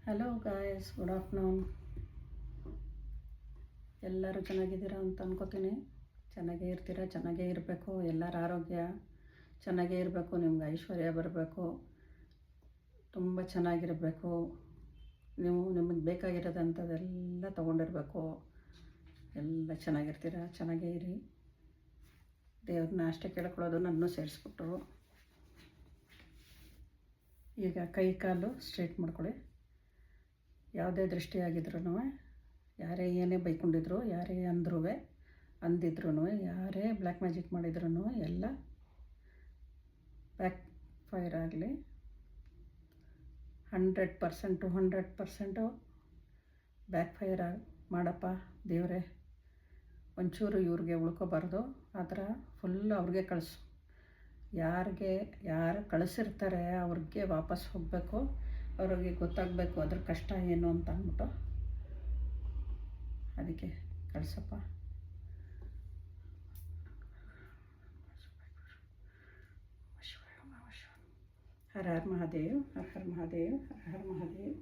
Hello guys, good afternoon. ಎಲ್ಲರೂ ಚೆನ್ನಾಗಿದ್ದೀರಾ ಅಂತ ಅನ್ಕೋತೀನಿ. ಚೆನ್ನಾಗೇ ಇರ್ತೀರಾ, ಚೆನ್ನಾಗೇ ಇರಬೇಕು. ಎಲ್ಲರ ಆರೋಗ್ಯ ಚೆನ್ನಾಗೇ ಇರಬೇಕು. ನಿಮ್ಗೆ ಐಶ್ವರ್ಯ ಬರಬೇಕು, ತುಂಬ ಚೆನ್ನಾಗಿರಬೇಕು. ನೀವು ನಿಮಗೆ ಬೇಕಾಗಿರೋದಂಥದ್ದೆಲ್ಲ ತೊಗೊಂಡಿರಬೇಕು. ಎಲ್ಲ ಚೆನ್ನಾಗಿರ್ತೀರ, ಚೆನ್ನಾಗೇ ಇರಿ. ದೇವ್ರನ್ನ ಅಷ್ಟೇ ಕೇಳ್ಕೊಳ್ಳೋದು, ನನ್ನೂ ಸೇರಿಸ್ಬಿಟ್ರು. ಈಗ ಕೈ ಕಾಲು ಸ್ಟ್ರೈಟ್ ಮಾಡ್ಕೊಳ್ಳಿ. ಯಾವುದೇ ದೃಷ್ಟಿಯಾಗಿದ್ರೂ, ಯಾರೇ ಏನೇ ಬೈಕೊಂಡಿದ್ರು, ಯಾರೇ ಅಂದಿದ್ರು, ಯಾರೇ ಬ್ಲ್ಯಾಕ್ ಮ್ಯಾಜಿಕ್ ಮಾಡಿದ್ರು ಎಲ್ಲ ಬ್ಯಾಕ್ ಫೈರ್ ಆಗಲಿ. 100% ಬ್ಯಾಕ್ ಫೈರ್ ಮಾಡಪ್ಪ ದೇವರೇ. ಒಂಚೂರು ಇವ್ರಿಗೆ ಉಳ್ಕೋಬಾರ್ದು. ಆ ಥರ ಫುಲ್ ಅವ್ರಿಗೆ ಕಳಿಸು. ಯಾರು ಕಳಿಸಿರ್ತಾರೆ ಅವ್ರಿಗೆ ವಾಪಸ್ ಹೋಗಬೇಕು. ಅವ್ರಿಗೆ ಗೊತ್ತಾಗಬೇಕು ಅದ್ರ ಕಷ್ಟ ಏನು ಅಂತ ಅಂದ್ಬಿಟ್ಟು. ಅದಕ್ಕೆ ಕಳಿಸಪ್ಪ. ಹರ ಹರ ಮಹಾದೇವ್, ಹರ ಹರ ಮಹಾದೇವ್, ಹರ ಹರ ಮಹಾದೇವ್.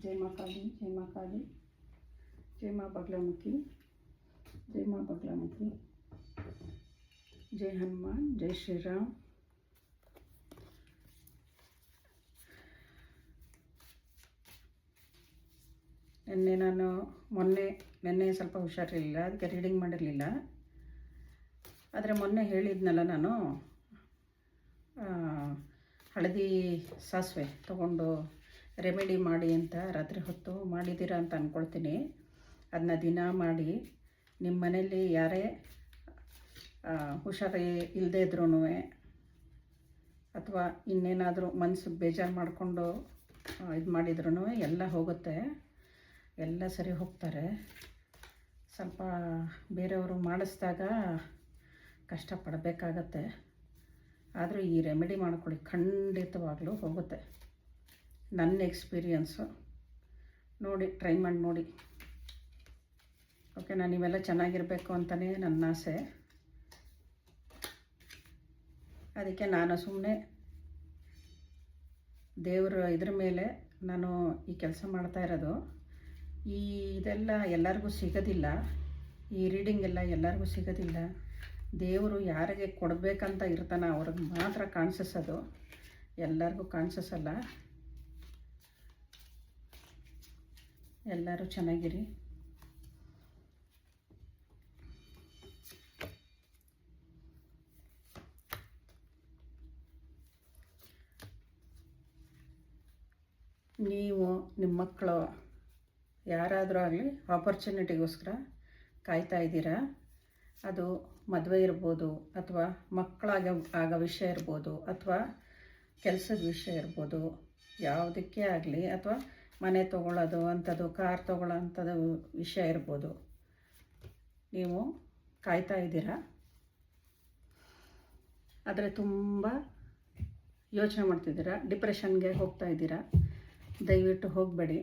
ಜೈ ಮಾ ಕಾಳಿ, ಜೈ ಮಾ ಕಾಳಿ, ಜೈ ಮಾ ಬಗಲಾಮುಖಿ, ಜೈ ಮಾ ಬಗಲಾಮುಖಿ, ಜೈ ಹನುಮಾನ್, ಜೈ ಶ್ರೀರಾಮ್. ನಿನ್ನೆ ಸ್ವಲ್ಪ ಹುಷಾರಿರಲಿಲ್ಲ, ಅದಕ್ಕೆ ರೀಡಿಂಗ್ ಮಾಡಿರಲಿಲ್ಲ. ಆದರೆ ಮೊನ್ನೆ ಹೇಳಿದ್ನಲ್ಲ ನಾನು, ಹಳದಿ ಸಾಸಿವೆ ತೊಗೊಂಡು ರೆಮಿಡಿ ಮಾಡಿ ಅಂತ. ರಾತ್ರಿ ಹೊತ್ತು ಮಾಡಿದ್ದೀರಾ ಅಂತ ಅಂದ್ಕೊಳ್ತೀನಿ. ಅದನ್ನ ದಿನ ಮಾಡಿ ನಿಮ್ಮ ಮನೇಲಿ ಯಾರೇ ಹುಷಾರಿ ಇಲ್ಲದೇ ಇದ್ರೂ ಅಥವಾ ಇನ್ನೇನಾದರೂ ಮನಸ್ಸಿಗೆ ಬೇಜಾರು ಮಾಡಿಕೊಂಡು ಇದು ಮಾಡಿದ್ರೂ ಎಲ್ಲ ಹೋಗುತ್ತೆ, ಎಲ್ಲ ಸರಿ ಹೋಗ್ತಾರೆ. ಸ್ವಲ್ಪ ಬೇರೆಯವರು ಮಾಡಿಸಿದಾಗ ಕಷ್ಟಪಡಬೇಕಾಗತ್ತೆ. ಆದರೂ ಈ ರೆಮಿಡಿ ಮಾಡ್ಕೊಳ್ಳಿ, ಖಂಡಿತವಾಗ್ಲೂ ಹೋಗುತ್ತೆ. ನನ್ನ ಎಕ್ಸ್ಪೀರಿಯನ್ಸು ನೋಡಿ, ಟ್ರೈ ಮಾಡಿ ನೋಡಿ. ಓಕೆನಾ? ನೀವೆಲ್ಲ ಚೆನ್ನಾಗಿರಬೇಕು ಅಂತಲೇ ನನ್ನ ಆಸೆ. ಅದಕ್ಕೆ ನಾನು ಸುಮ್ಮನೆ ದೇವರು ಇದ್ರ ಮೇಲೆ ನಾನು ಈ ಕೆಲಸ ಮಾಡ್ತಾ ಇರೋದು. ಇದೆಲ್ಲ ಎಲ್ಲರಿಗೂ ಸಿಗೋದಿಲ್ಲ, ಈ ರೀಡಿಂಗ್ ಎಲ್ಲ ಎಲ್ಲರಿಗೂ ಸಿಗೋದಿಲ್ಲ. ದೇವರು ಯಾರಿಗೆ ಕೊಡಬೇಕಂತ ಇರ್ತಾನೆ ಅವ್ರಿಗೆ ಮಾತ್ರ ಕಾಣಿಸೋದು, ಎಲ್ಲರಿಗೂ ಕಾಣಿಸಲ್ಲ. ಎಲ್ಲರೂ ಚೆನ್ನಾಗಿರಿ. ನೀವು ನಿಮ್ಮ ಮಕ್ಕಳು ಯಾರಾದರೂ ಆಗಲಿ ಆಪರ್ಚುನಿಟಿಗೋಸ್ಕರ ಕಾಯ್ತಾ ಇದ್ದೀರಾ. ಅದು ಮದುವೆ ಇರ್ಬೋದು, ಅಥವಾ ಆಗೋ ವಿಷಯ ಇರ್ಬೋದು, ಅಥವಾ ಕೆಲಸದ ವಿಷಯ ಇರ್ಬೋದು, ಯಾವುದಕ್ಕೆ ಆಗಲಿ, ಅಥವಾ ಮನೆ ತೊಗೊಳ್ಳೋದು ಅಂಥದ್ದು, ಕಾರ್ ತೊಗೊಳ್ಳೋ ಅಂಥದ್ದು ವಿಷಯ ಇರ್ಬೋದು. ನೀವು ಕಾಯ್ತಾ ಇದ್ದೀರಾ, ಆದರೆ ತುಂಬ ಯೋಚನೆ ಮಾಡ್ತಿದ್ದೀರಾ, ಡಿಪ್ರೆಷನ್ಗೆ ಹೋಗ್ತಾ ಇದ್ದೀರಾ. ದಯವಿಟ್ಟು ಹೋಗಬೇಡಿ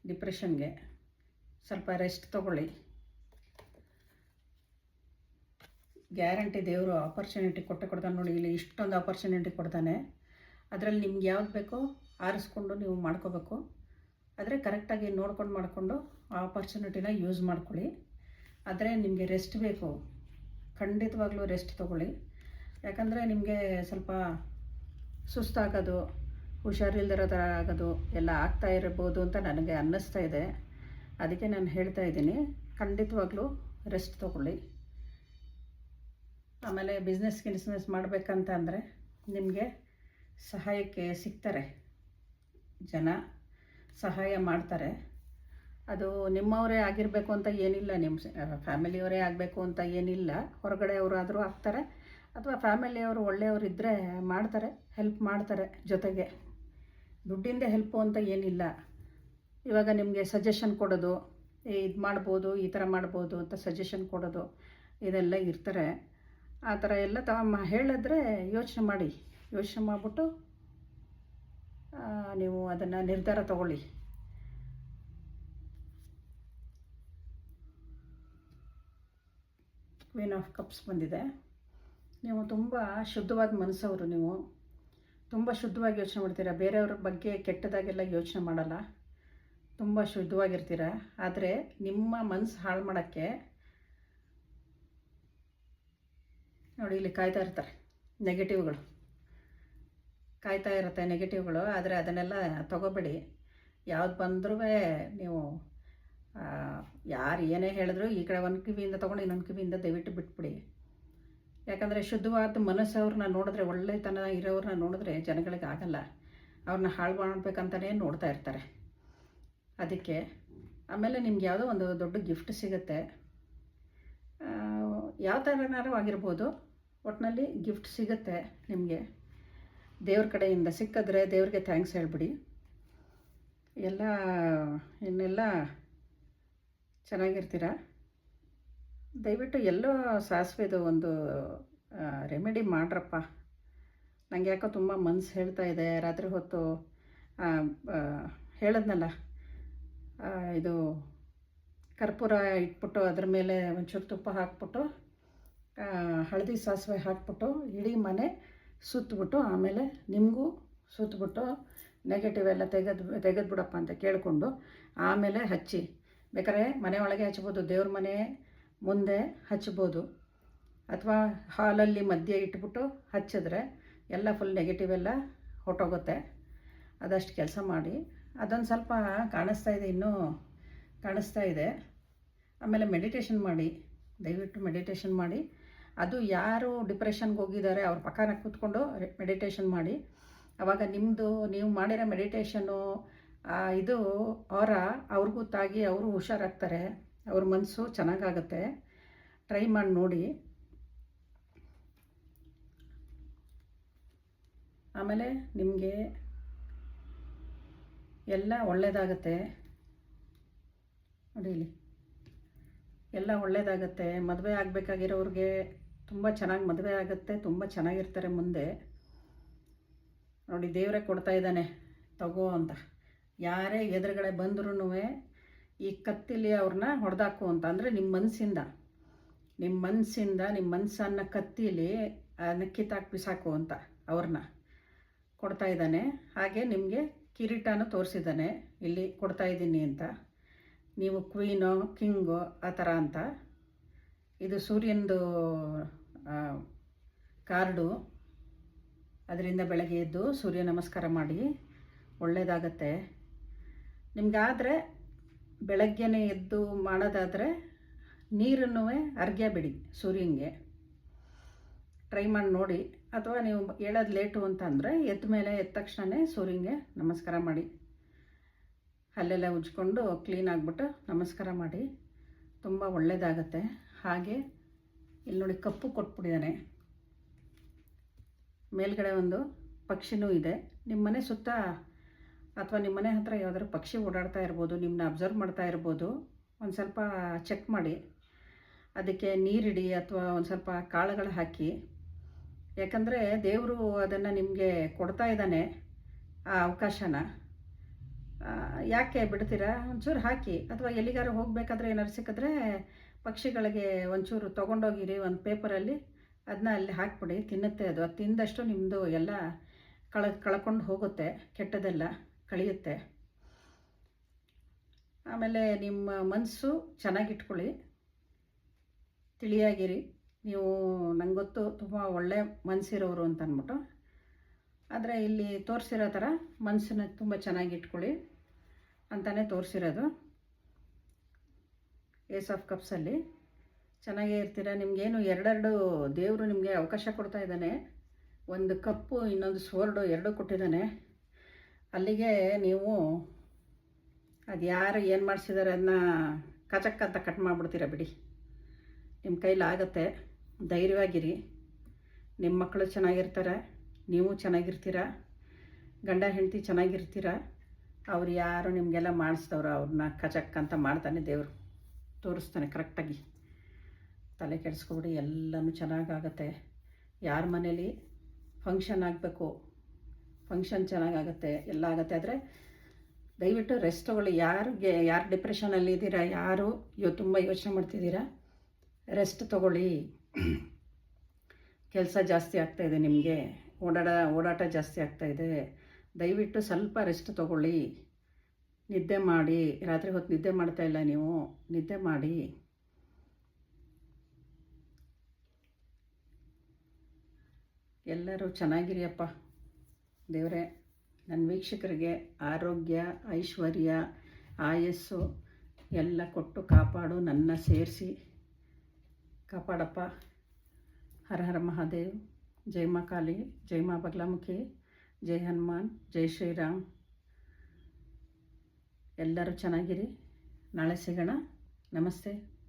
ಡಿಪ್ರೆಷನ್ಗೆ. ಸ್ವಲ್ಪ ರೆಸ್ಟ್ ತೊಗೊಳ್ಳಿ. ಗ್ಯಾರಂಟಿ ದೇವರು ಆಪರ್ಚುನಿಟಿ ಕೊಡ್ತಾನೆ ನೋಡಿ. ಇಲ್ಲಿ ಇಷ್ಟೊಂದು ಆಪರ್ಚುನಿಟಿ ಕೊಡ್ತಾನೆ. ಅದರಲ್ಲಿ ನಿಮ್ಗೆ ಯಾವ್ದು ಬೇಕೋ ಆರಿಸ್ಕೊಂಡು ನೀವು ಮಾಡ್ಕೋಬೇಕು. ಆದರೆ ಕರೆಕ್ಟಾಗಿ ನೋಡ್ಕೊಂಡು ಮಾಡಿಕೊಂಡು ಆ ಆಪರ್ಚುನಿಟಿನ ಯೂಸ್ ಮಾಡ್ಕೊಳ್ಳಿ. ಆದರೆ ನಿಮಗೆ ರೆಸ್ಟ್ ಬೇಕು, ಖಂಡಿತವಾಗ್ಲೂ ರೆಸ್ಟ್ ತೊಗೊಳ್ಳಿ. ಯಾಕಂದರೆ ನಿಮಗೆ ಸ್ವಲ್ಪ ಸುಸ್ತಾಗೋದು, ಹುಷಾರಿಲ್ದಿರೋ ಥರ ಆಗೋದು ಎಲ್ಲ ಆಗ್ತಾ ಇರ್ಬೋದು ಅಂತ ನನಗೆ ಅನ್ನಿಸ್ತಾ ಇದೆ. ಅದಕ್ಕೆ ನಾನು ಹೇಳ್ತಾ ಇದ್ದೀನಿ, ಖಂಡಿತವಾಗ್ಲೂ ರೆಸ್ಟ್ ತೊಗೊಳ್ಳಿ. ಆಮೇಲೆ ಬಿಸ್ನೆಸ್ ಮಾಡಬೇಕಂತ ಅಂದರೆ ನಿಮಗೆ ಸಹಾಯಕ್ಕೆ ಸಿಗ್ತಾರೆ, ಜನ ಸಹಾಯ ಮಾಡ್ತಾರೆ. ಅದು ನಿಮ್ಮವರೇ ಆಗಿರಬೇಕು ಅಂತ ಏನಿಲ್ಲ, ನಿಮ್ಮ ಫ್ಯಾಮಿಲಿಯವರೇ ಆಗಬೇಕು ಅಂತ ಏನಿಲ್ಲ. ಹೊರಗಡೆಯವರಾದರೂ ಆಗ್ತಾರೆ, ಅಥವಾ ಫ್ಯಾಮಿಲಿಯವರು ಒಳ್ಳೆಯವರು ಇದ್ದರೆ ಮಾಡ್ತಾರೆ, ಹೆಲ್ಪ್ ಮಾಡ್ತಾರೆ. ಜೊತೆಗೆ ದುಡ್ಡಿಂದ ಹೆಲ್ಪು ಅಂತ ಏನಿಲ್ಲ. ಇವಾಗ ನಿಮಗೆ ಸಜೆಷನ್ ಕೊಡೋದು, ಇದು ಮಾಡ್ಬೋದು, ಈ ಥರ ಮಾಡ್ಬೋದು ಅಂತ ಸಜೆಷನ್ ಕೊಡೋದು, ಇದೆಲ್ಲ ಇರ್ತಾರೆ. ಆ ಥರ ಎಲ್ಲ ಹೇಳಿದ್ರೆ ಯೋಚನೆ ಮಾಡಿಬಿಟ್ಟು ನೀವು ಅದನ್ನು ನಿರ್ಧಾರ ತಗೊಳ್ಳಿ. ಕ್ವೀನ್ ಆಫ್ ಕಪ್ಸ್ ಬಂದಿದೆ. ನೀವು ತುಂಬ ಶುದ್ಧವಾದ ಮನಸ್ಸವರು. ನೀವು ತುಂಬ ಶುದ್ಧವಾಗಿ ಯೋಚನೆ ಮಾಡ್ತೀರಾ, ಬೇರೆಯವ್ರ ಬಗ್ಗೆ ಕೆಟ್ಟದಾಗೆಲ್ಲ ಯೋಚನೆ ಮಾಡಲ್ಲ, ತುಂಬ ಶುದ್ಧವಾಗಿರ್ತೀರ. ಆದರೆ ನಿಮ್ಮ ಮನಸ್ಸು ಹಾಳು ಮಾಡೋಕ್ಕೆ ನೋಡಿ ಇಲ್ಲಿ ಕಾಯ್ತಾ ಇರ್ತಾರೆ ನೆಗೆಟಿವ್ಗಳು, ಕಾಯ್ತಾ ಇರುತ್ತೆ ನೆಗೆಟಿವ್ಗಳು. ಆದರೆ ಅದನ್ನೆಲ್ಲ ತಗೋಬೇಡಿ. ಯಾವ್ದು ಬಂದರೂ ನೀವು ಯಾರು ಏನೇ ಹೇಳಿದ್ರು ಈ ಕಡೆ ಒಂದು ಕಿವಿಯಿಂದ ತೊಗೊಂಡು ಇನ್ನೊಂದು ಕಿವಿಯಿಂದ ದಯವಿಟ್ಟು ಬಿಟ್ಬಿಡಿ. ಯಾಕಂದರೆ ಶುದ್ಧವಾದ ಮನಸ್ಸವ್ರನ್ನ ನೋಡಿದ್ರೆ, ಒಳ್ಳೆತನ ಇರೋರನ್ನ ನೋಡಿದ್ರೆ ಜನಗಳಿಗೆ ಆಗಲ್ಲ, ಅವ್ರನ್ನ ಹಾಳು ಮಾಡಬೇಕಂತಲೇ ನೋಡ್ತಾ ಇರ್ತಾರೆ. ಅದಕ್ಕೆ ಆಮೇಲೆ ನಿಮ್ಗೆ ಯಾವುದೋ ಒಂದು ದೊಡ್ಡ ಗಿಫ್ಟ್ ಸಿಗುತ್ತೆ, ಯಾವ ಥರನಾರು ಆಗಿರ್ಬೋದು, ಒಟ್ಟಿನಲ್ಲಿ ಗಿಫ್ಟ್ ಸಿಗುತ್ತೆ ನಿಮಗೆ ದೇವ್ರ ಕಡೆಯಿಂದ. ಸಿಕ್ಕಿದ್ರೆ ದೇವ್ರಿಗೆ ಥ್ಯಾಂಕ್ಸ್ ಹೇಳ್ಬಿಡಿ. ಎಲ್ಲ ಇನ್ನೆಲ್ಲ ಚೆನ್ನಾಗಿರ್ತೀರ. ದಯವಿಟ್ಟು ಎಲ್ಲೋ ಸಾಸಿವೆದು ಒಂದು ರೆಮಿಡಿ ಮಾಡ್ರಪ್ಪ. ನನಗೆ ಯಾಕೋ ತುಂಬ ಮನಸ್ಸು ಹೇಳ್ತಾ ಇದೆ. ರಾತ್ರಿ ಹೊತ್ತು ಹೇಳಿದ್ನಲ್ಲ, ಇದು ಕರ್ಪೂರ ಇಟ್ಬಿಟ್ಟು ಅದ್ರ ಮೇಲೆ ಒಂಚೂರು ತುಪ್ಪ ಹಾಕ್ಬಿಟ್ಟು ಹಳದಿ ಸಾಸಿವೆ ಹಾಕ್ಬಿಟ್ಟು ಇಡೀ ಮನೆ ಸುತ್ತಬಿಟ್ಟು ಆಮೇಲೆ ನಿಮಗೂ ಸುತ್ತಬಿಟ್ಟು ನೆಗೆಟಿವ್ ಎಲ್ಲ ತೆಗೆದ್ಬಿಡಪ್ಪ ಅಂತ ಕೇಳಿಕೊಂಡು ಆಮೇಲೆ ಹಚ್ಚಿ. ಬೇಕಾದ್ರೆ ಮನೆ ಒಳಗೆ ಹಚ್ಬೋದು, ದೇವ್ರ ಮನೆ ಮುಂದೆ ಹಚ್ಬೋದು, ಅಥವಾ ಹಾಲಲ್ಲಿ ಮಧ್ಯೆ ಇಟ್ಬಿಟ್ಟು ಹಚ್ಚಿದ್ರೆ ಎಲ್ಲ ಫುಲ್ ನೆಗೆಟಿವ್ ಎಲ್ಲ ಹೊಟ್ಟೋಗುತ್ತೆ. ಅದಷ್ಟು ಕೆಲಸ ಮಾಡಿ. ಅದೊಂದು ಸ್ವಲ್ಪ ಕಾಣಿಸ್ತಾ ಇದೆ, ಇನ್ನೂ ಕಾಣಿಸ್ತಾ ಇದೆ. ಆಮೇಲೆ ಮೆಡಿಟೇಷನ್ ಮಾಡಿ, ದಯವಿಟ್ಟು ಮೆಡಿಟೇಷನ್ ಮಾಡಿ. ಅದು ಯಾರು ಡಿಪ್ರೆಷನ್ಗೆ ಹೋಗಿದ್ದಾರೆ ಅವ್ರ ಪಕ್ಕನ ಕೂತ್ಕೊಂಡು ಮೆಡಿಟೇಷನ್ ಮಾಡಿ. ಆವಾಗ ನಿಮ್ಮದು ನೀವು ಮಾಡಿರೋ ಮೆಡಿಟೇಷನ್ನು ಇದು ಅವ್ರಿಗೂ ತಾಗಿ ಅವರು ಹುಷಾರಾಗ್ತಾರೆ, ಅವ್ರ ಮನಸ್ಸು ಚೆನ್ನಾಗಾಗುತ್ತೆ. ಟ್ರೈ ಮಾಡಿ ನೋಡಿ. ಆಮೇಲೆ ನಿಮಗೆ ಎಲ್ಲ ಒಳ್ಳೆಯದಾಗತ್ತೆ. ನೋಡಿ ಇಲ್ಲಿ ಎಲ್ಲ ಒಳ್ಳೆಯದಾಗತ್ತೆ. ಮದುವೆ ಆಗಬೇಕಾಗಿರೋರಿಗೆ ತುಂಬ ಚೆನ್ನಾಗಿ ಮದುವೆ ಆಗುತ್ತೆ, ತುಂಬ ಚೆನ್ನಾಗಿರ್ತಾರೆ ಮುಂದೆ. ನೋಡಿ ದೇವರೇ ಕೊಡ್ತಾ ಇದ್ದಾನೆ ತಗೋ ಅಂತ. ಯಾರೇ ಎದುರುಗಡೆ ಬಂದ್ರೂ ಈ ಕತ್ತಿಲಿ ಅವ್ರನ್ನ ಹೊಡೆದಾಕು ಅಂತ, ಅಂದರೆ ನಿಮ್ಮ ಮನಸ್ಸನ್ನು ಕತ್ತಿಲಿ ಕಿತ್ತಾಕಿ ಬಿಸಾಕು ಅಂತ ಅವ್ರನ್ನ ಕೊಡ್ತಾ ಇದ್ದಾನೆ. ಹಾಗೆ ನಿಮಗೆ ಕಿರೀಟನೂ ತೋರಿಸಿದ್ದಾನೆ, ಇಲ್ಲಿ ಕೊಡ್ತಾ ಇದ್ದೀನಿ ಅಂತ. ನೀವು ಕ್ವೀನೋ ಕಿಂಗೋ ಆ ಥರ ಅಂತ. ಇದು ಸೂರ್ಯನದು ಕಾರ್ಡು. ಅದರಿಂದ ಬೆಳಗ್ಗೆ ಎದ್ದು ಸೂರ್ಯ ನಮಸ್ಕಾರ ಮಾಡಿ, ಒಳ್ಳೆಯದಾಗತ್ತೆ ನಿಮಗಾದರೆ. ಬೆಳಗ್ಗೆನೇ ಎದ್ದು ಮಾಡೋದಾದರೆ ನೀರನ್ನು ಅರ್ಘ್ಯ ಬಿಡಿ ಸೂರ್ಯನಿಗೆ. ಟ್ರೈ ಮಾಡಿ ನೋಡಿ. ಅಥವಾ ನೀವು ಹೇಳೋದು ಲೇಟು ಅಂತ ಅಂದರೆ ಎದ್ದ ತಕ್ಷಣವೇ ಸೂರ್ಯನಿಗೆ ನಮಸ್ಕಾರ ಮಾಡಿ, ಅಲ್ಲೆಲ್ಲ ಉಜ್ಕೊಂಡು ಕ್ಲೀನ್ ಆಗಿಬಿಟ್ಟು ನಮಸ್ಕಾರ ಮಾಡಿ, ತುಂಬ ಒಳ್ಳೆಯದಾಗತ್ತೆ. ಹಾಗೆ ಇಲ್ಲಿ ನೋಡಿ ಕಪ್ಪು ಕೊಟ್ಬಿಟ್ಟಿದ್ದಾನೆ. ಮೇಲ್ಗಡೆ ಒಂದು ಪಕ್ಷಿನೂ ಇದೆ. ನಿಮ್ಮ ಮನೆ ಸುತ್ತ ಅಥವಾ ನಿಮ್ಮ ಮನೆ ಹತ್ರ ಯಾವುದಾದ್ರು ಪಕ್ಷಿ ಓಡಾಡ್ತಾ ಇರ್ಬೋದು, ನಿಮ್ಮನ್ನ ಅಬ್ಸರ್ವ್ ಮಾಡ್ತಾ ಇರ್ಬೋದು. ಒಂದು ಸ್ವಲ್ಪ ಚೆಕ್ ಮಾಡಿ, ಅದಕ್ಕೆ ನೀರಿಡಿ ಅಥವಾ ಒಂದು ಸ್ವಲ್ಪ ಕಾಳುಗಳು ಹಾಕಿ. ಯಾಕಂದರೆ ದೇವರು ಅದನ್ನು ನಿಮಗೆ ಕೊಡ್ತಾ ಇದ್ದಾನೆ ಆ ಅವಕಾಶನ. ಯಾಕೆ ಬಿಡ್ತೀರಾ? ಒಂಚೂರು ಹಾಕಿ. ಅಥವಾ ಎಲ್ಲಿಗಾರು ಹೋಗಬೇಕಾದ್ರೆ ಏನಾದ್ರು ಸಿಕ್ಕಿದ್ರೆ ಪಕ್ಷಿಗಳಿಗೆ ಒಂಚೂರು ತೊಗೊಂಡೋಗಿರಿ ಒಂದು ಪೇಪರಲ್ಲಿ, ಅದನ್ನ ಅಲ್ಲಿ ಹಾಕ್ಬಿಡಿ. ತಿನ್ನುತ್ತೆ ಅದು. ಅದು ತಿಂದಷ್ಟು ನಿಮ್ಮದು ಎಲ್ಲ ಕಳ್ಕೊಂಡು ಹೋಗುತ್ತೆ, ಕೆಟ್ಟದೆಲ್ಲ ಕಳಿಯುತ್ತೆ. ಆಮೇಲೆ ನಿಮ್ಮ ಮನಸ್ಸು ಚೆನ್ನಾಗಿಟ್ಕೊಳ್ಳಿ, ತಿಳಿಯಾಗಿರಿ. ನೀವು ನಂಗೆ ಗೊತ್ತು ತುಂಬ ಒಳ್ಳೆ ಮನಸ್ಸಿರೋರು ಅಂತ ಅಂದ್ಬಿಟ್ಟು, ಆದರೆ ಇಲ್ಲಿ ತೋರಿಸಿರೋ ಥರ ಮನಸ್ಸನ್ನ ತುಂಬ ಚೆನ್ನಾಗಿಟ್ಕೊಳ್ಳಿ ಅಂತಲೇ ತೋರಿಸಿರೋದು. ಏಸ್ ಆಫ್ ಕಪ್ಸಲ್ಲಿ ಚೆನ್ನಾಗೇ ಇರ್ತೀರ. ನಿಮಗೇನು ಎರಡೆರಡು ದೇವರು ನಿಮಗೆ ಅವಕಾಶ ಕೊಡ್ತಾ ಇದ್ದಾನೆ. ಒಂದು ಕಪ್ಪು ಇನ್ನೊಂದು ಸ್ವರ್ಡು ಎರಡೂ ಕೊಟ್ಟಿದ್ದಾನೆ. ಅಲ್ಲಿಗೆ ನೀವು ಅದು ಯಾರು ಏನು ಮಾಡಿಸಿದ್ದಾರೆ ಅದನ್ನ ಕಚಕ್ಕಂತ ಕಟ್ ಮಾಡಿಬಿಡ್ತೀರ ಬಿಡಿ. ನಿಮ್ಮ ಕೈಲಾಗತ್ತೆ. ಧೈರ್ಯವಾಗಿರಿ. ನಿಮ್ಮ ಮಕ್ಕಳು ಚೆನ್ನಾಗಿರ್ತಾರೆ, ನೀವು ಚೆನ್ನಾಗಿರ್ತೀರ, ಗಂಡ ಹೆಂಡತಿ ಚೆನ್ನಾಗಿರ್ತೀರ. ಅವ್ರು ಯಾರು ನಿಮಗೆಲ್ಲ ಮಾಡಿಸಿದವರು ಅವ್ರನ್ನ ಕಚಕ್ಕಂತ ಮಾಡ್ತಾನೆ ದೇವರು, ತೋರಿಸ್ತಾನೆ ಕರೆಕ್ಟಾಗಿ. ತಲೆ ಕೆಡಿಸ್ಕೊಬಿಡಿ, ಎಲ್ಲನೂ ಚೆನ್ನಾಗಾಗತ್ತೆ. ಯಾರ ಮನೇಲಿ ಫಂಕ್ಷನ್ ಆಗಬೇಕು, ಫಂಕ್ಷನ್ ಚೆನ್ನಾಗಾಗತ್ತೆ, ಎಲ್ಲ ಆಗುತ್ತೆ. ಆದರೆ ದಯವಿಟ್ಟು ರೆಸ್ಟ್ ತೊಗೊಳ್ಳಿ. ಯಾರು ಡಿಪ್ರೆಷನಲ್ಲಿ ಇದ್ದೀರಾ, ಯಾರು ತುಂಬ ಯೋಚನೆ ಮಾಡ್ತಿದ್ದೀರಾ, ರೆಸ್ಟ್ ತೊಗೊಳ್ಳಿ. ಕೆಲಸ ಜಾಸ್ತಿ ಆಗ್ತಾಯಿದೆ ನಿಮಗೆ, ಓಡಾಟ ಜಾಸ್ತಿ ಆಗ್ತಾಯಿದೆ. ದಯವಿಟ್ಟು ಸ್ವಲ್ಪ ರೆಸ್ಟ್ ತೊಗೊಳ್ಳಿ, ನಿದ್ದೆ ಮಾಡಿ. ರಾತ್ರಿ ಹೊತ್ತು ನಿದ್ದೆ ಮಾಡ್ತಾಯಿಲ್ಲ ನೀವು, ನಿದ್ದೆ ಮಾಡಿ. ಎಲ್ಲರೂ ಚೆನ್ನಾಗಿರಿಯಪ್ಪ. ದೇವರೇ ನನ್ನ ವೀಕ್ಷಕರಿಗೆ ಆರೋಗ್ಯ, ಐಶ್ವರ್ಯ, ಆಯಸ್ಸು ಎಲ್ಲ ಕೊಟ್ಟು ಕಾಪಾಡು. ನನ್ನ ಸೇರಿಸಿ ಕಾಪಾಡಪ್ಪ. ಹರ ಹರ ಮಹಾದೇವ್. ಜೈ ಮಾ ಕಾಳಿ, ಜೈ ಮಾ ಬಗಲಾಮುಖಿ, ಜೈ ಹನುಮಾನ್, ಜೈ ಶ್ರೀರಾಮ್. ಎಲ್ಲರೂ ಚೆನ್ನಾಗಿರಿ. ನಾಳೆ ಸಿಗೋಣ. ನಮಸ್ತೆ.